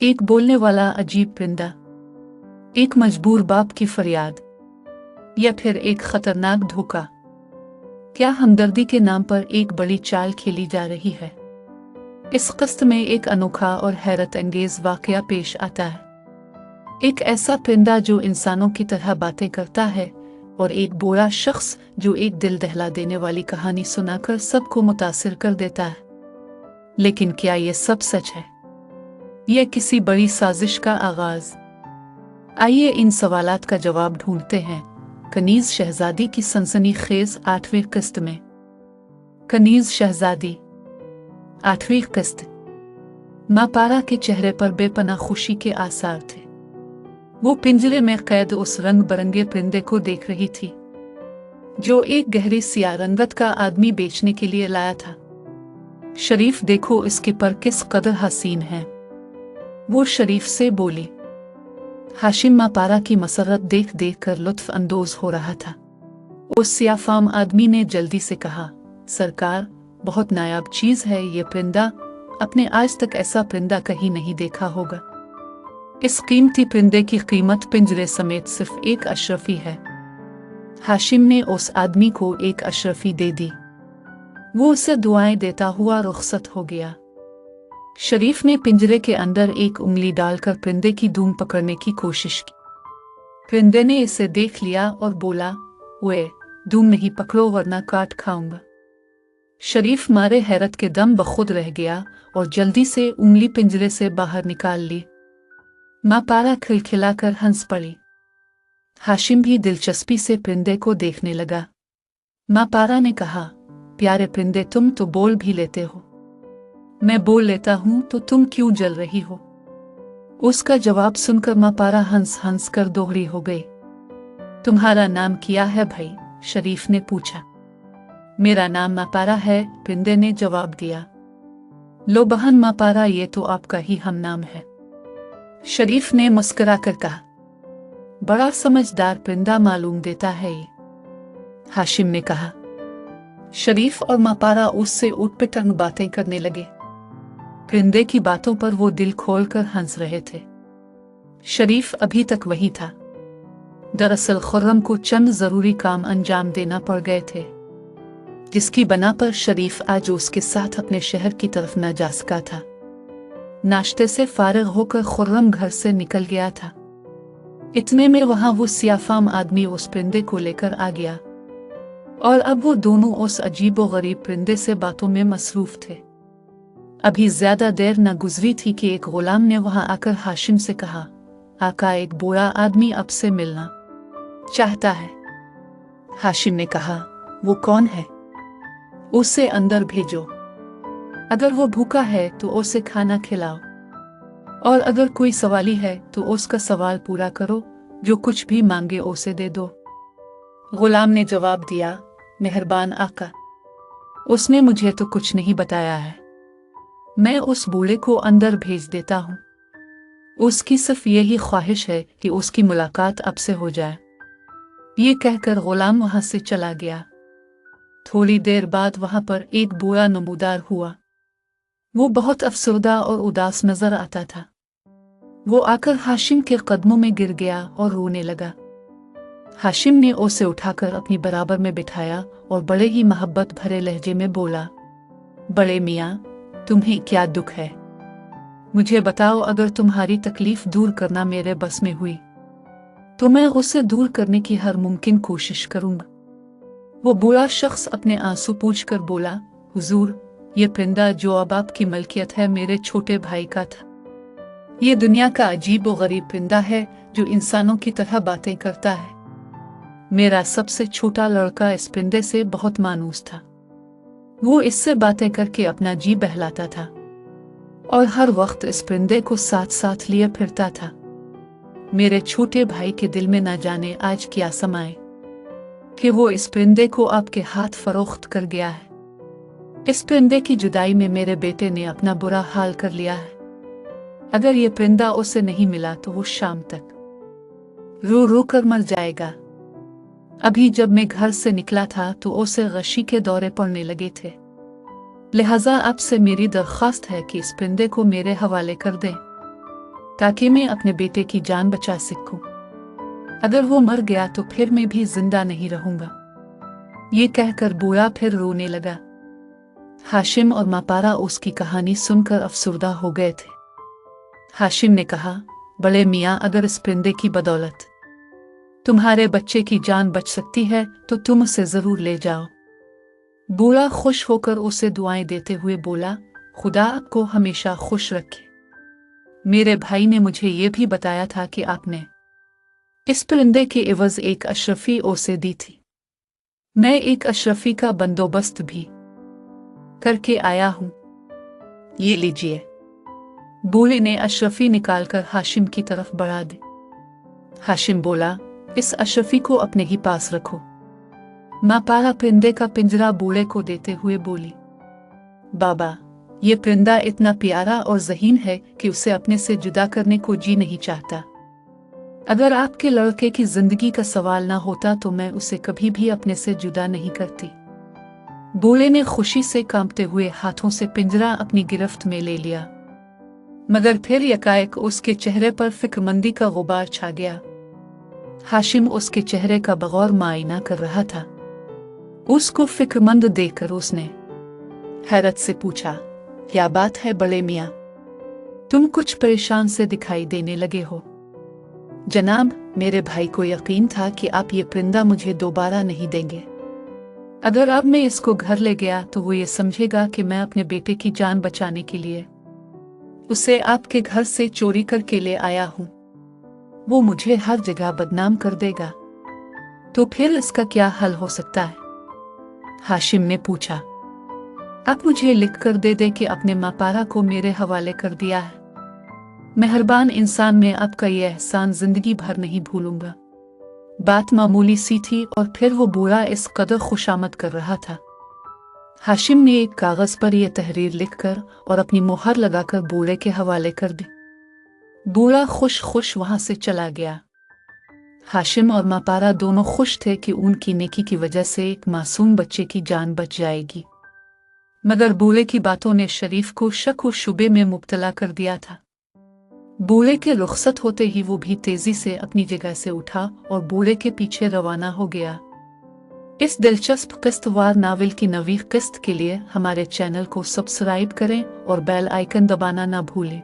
एक बोलने वाला अजीब परिंदा, एक मजबूर बाप की फरियाद, या फिर एक खतरनाक धोखा। क्या हमदर्दी के नाम पर एक बड़ी चाल खेली जा रही है? इस किस्त में एक अनोखा और हैरत अंगेज वाकया पेश आता है। एक ऐसा परिंदा जो इंसानों की तरह बातें करता है, और एक बूढ़ा शख्स जो एक दिल दहला देने वाली कहानी सुनाकर सबको मुतासिर कर देता है। लेकिन क्या ये सब सच है? यह किसी बड़ी साजिश का आगाज? आइए इन सवालात का जवाब ढूंढते हैं कनीज शहजादी की सनसनीखेज 8वीं किस्त में। कनीज शहजादी 8वीं किस्त। माँ पारा के चेहरे पर बेपनाह खुशी के आसार थे। वो पिंजरे में कैद उस रंग बरंगे परिंदे को देख रही थी जो एक गहरी सियाह रंगत का आदमी बेचने के लिए लाया था। शरीफ, देखो इसके पर किस कदर हसीन है, वो शरीफ से बोली। हाशिम माँ पारा की मसरत देख देख कर लुत्फ अंदोज हो रहा था। उस सियाफाम आदमी ने जल्दी से कहा, सरकार, बहुत नायाब चीज है ये परिंदा। अपने आज तक ऐसा परिंदा कहीं नहीं देखा होगा। इस कीमती परिंदे की कीमत पिंजरे समेत सिर्फ एक अशरफी है। हाशिम ने उस आदमी को एक अशरफी दे दी। वो उसे दुआएं देता हुआ रुखसत हो गया। शरीफ ने पिंजरे के अंदर एक उंगली डालकर परिंदे की दूम पकड़ने की कोशिश की। परिंदे ने इसे देख लिया और बोला, वे दूम नहीं पकड़ो वरना काट खाऊंगा। शरीफ मारे हैरत के दम बखुद रह गया और जल्दी से उंगली पिंजरे से बाहर निकाल ली। माँ पारा खिलखिलाकर हंस पड़ी। हाशिम भी दिलचस्पी से परिंदे को देखने लगा। माँ पारा ने कहा, प्यारे परिंदे, तुम तो बोल भी लेते हो। मैं बोल लेता हूं तो तुम क्यों जल रही हो? उसका जवाब सुनकर माँ पारा हंस हंस कर दोहरी हो गई। तुम्हारा नाम क्या है भाई? शरीफ ने पूछा। मेरा नाम माँ पारा है, परिंदे ने जवाब दिया। लो बहन माँ पारा, ये तो आपका ही हम नाम है, शरीफ ने मुस्कुराकर कहा। बड़ा समझदार परिंदा मालूम देता है ये, हाशिम ने कहा। शरीफ और माँ पारा उससे उठपटांग बातें करने लगे। परिंदे की बातों पर वो दिल खोलकर हंस रहे थे। शरीफ अभी तक वही था। दरअसल खुर्रम को चंद जरूरी काम अंजाम देना पड़ गए थे, जिसकी बना पर शरीफ आज उसके साथ अपने शहर की तरफ न जा सका था। नाश्ते से फारिग होकर खुर्रम घर से निकल गया था। इतने में वहां वो सियाफाम आदमी उस परिंदे को लेकर आ गया, और अब वो दोनों उस अजीबो गरीब परिंदे से बातों में मसरूफ थे। अभी ज्यादा देर न गुजरी थी कि एक गुलाम ने वहां आकर हाशिम से कहा, आका, एक बूढ़ा आदमी अब से मिलना चाहता है। हाशिम ने कहा, वो कौन है? उसे अंदर भेजो। अगर वो भूखा है तो उसे खाना खिलाओ, और अगर कोई सवाली है तो उसका सवाल पूरा करो, जो कुछ भी मांगे उसे दे दो। गुलाम ने जवाब दिया, मेहरबान आका, उसने मुझे तो कुछ नहीं बताया है। मैं उस बूढ़े को अंदर भेज देता हूँ। उसकी सिर्फ यही ख्वाहिश है कि उसकी मुलाकात अब से हो जाए। ये कहकर गुलाम वहां से चला गया। थोड़ी देर बाद वहां पर एक बूढ़ा नमूदार हुआ। वो बहुत अफसरदा और उदास नजर आता था। वो आकर हाशिम के कदमों में गिर गया और रोने लगा। हाशिम ने उसे उठाकर अपनी बराबर में बिठाया और बड़े ही मोहब्बत भरे लहजे में बोला, बड़े मियाँ, तुम्हें क्या दुख है? मुझे बताओ। अगर तुम्हारी तकलीफ दूर करना मेरे बस में हुई तो मैं उसे दूर करने की हर मुमकिन कोशिश करूंगा। वो बूढ़ा शख्स अपने आंसू पोंछकर बोला, हुजूर, ये परिंदा जो अब आपकी मलकियत है मेरे छोटे भाई का था। ये दुनिया का अजीब व गरीब परिंदा है जो इंसानों की तरह बातें करता है। मेरा सबसे छोटा लड़का इस परिंदे से बहुत मानूस था। वो इससे बातें करके अपना जी बहलाता था और हर वक्त इस परिंदे को साथ साथ लिए फिरता था। मेरे छोटे भाई के दिल में न जाने आज क्या समाए कि वो इस परिंदे को आपके हाथ फरोख्त कर गया है। इस परिंदे की जुदाई में मेरे बेटे ने अपना बुरा हाल कर लिया है। अगर ये परिंदा उसे नहीं मिला तो वो शाम तक रो रो कर मर जाएगा। अभी जब मैं घर से निकला था तो उसे गशी के दौरे पड़ने लगे थे। लिहाजा आपसे मेरी दरख्वास्त है कि इस परिंदे को मेरे हवाले कर दें। ताकि मैं अपने बेटे की जान बचा सकूं। अगर वो मर गया तो फिर मैं भी जिंदा नहीं रहूंगा। ये कहकर बूढ़ा फिर रोने लगा। हाशिम और मापारा उसकी कहानी सुनकर अफसुर्दा हो गए थे। हाशिम ने कहा, बड़े मियाँ, अगर इस परिंदे की बदौलत तुम्हारे बच्चे की जान बच सकती है तो तुम उसे जरूर ले जाओ। बूढ़ा खुश होकर उसे दुआएं देते हुए बोला, खुदा आपको हमेशा खुश रखे। मेरे भाई ने मुझे ये भी बताया था कि आपने इस परिंदे के एवज एक अशरफी उसे दी थी। मैं एक अशरफी का बंदोबस्त भी करके आया हूं। ये लीजिए। बूढ़े ने अशरफी निकालकर हाशिम की तरफ बढ़ा दी। हाशिम बोला, इस अशरफी को अपने ही पास रखो। मापारा परिंदे का पिंजरा बूढ़े को देते हुए बोली, बाबा, ये परिंदा इतना प्यारा और ज़हीन है कि उसे अपने से जुदा करने को जी नहीं चाहता। अगर आपके लड़के की जिंदगी का सवाल ना होता तो मैं उसे कभी भी अपने से जुदा नहीं करती। बूढ़े ने खुशी से कांपते हुए हाथों से पिंजरा अपनी गिरफ्त में ले लिया, मगर फिर यकाएक उसके चेहरे पर फिक्रमंदी का गुबार छा गया। हाशिम उसके चेहरे का बगौर मुआयना कर रहा था। उसको फिक्रमंद देखकर उसने हैरत से पूछा, क्या बात है बड़े मियाँ, तुम कुछ परेशान से दिखाई देने लगे हो। जनाब, मेरे भाई को यकीन था कि आप ये परिंदा मुझे दोबारा नहीं देंगे। अगर अब मैं इसको घर ले गया तो वो ये समझेगा कि मैं अपने बेटे की जान बचाने के लिए उसे आपके घर से चोरी करके ले आया हूं। वो मुझे हर जगह बदनाम कर देगा। तो फिर इसका क्या हल हो सकता है? हाशिम ने पूछा। आप मुझे लिख कर दे दे कि अपने मापारा को मेरे हवाले कर दिया है। मेहरबान इंसान, मैं आपका यह एहसान जिंदगी भर नहीं भूलूंगा। बात मामूली सी थी और फिर वो बूढ़ा इस कदर खुशामद कर रहा था। हाशिम ने एक कागज पर यह तहरीर लिखकर और अपनी मोहर लगाकर बूढ़े के हवाले कर दी। बूढ़ा खुश खुश वहां से चला गया। हाशिम और मापारा दोनों खुश थे कि उनकी नेकी की वजह से एक मासूम बच्चे की जान बच जाएगी, मगर बूढ़े की बातों ने शरीफ को शक और शुबे में मुब्तला कर दिया था। बूढ़े के रुखसत होते ही वो भी तेजी से अपनी जगह से उठा और बूढ़े के पीछे रवाना हो गया। इस दिलचस्प किस्तवार नावल की नवी किस्त के लिए हमारे चैनल को सब्सक्राइब करें और बेल आइकन दबाना ना भूलें।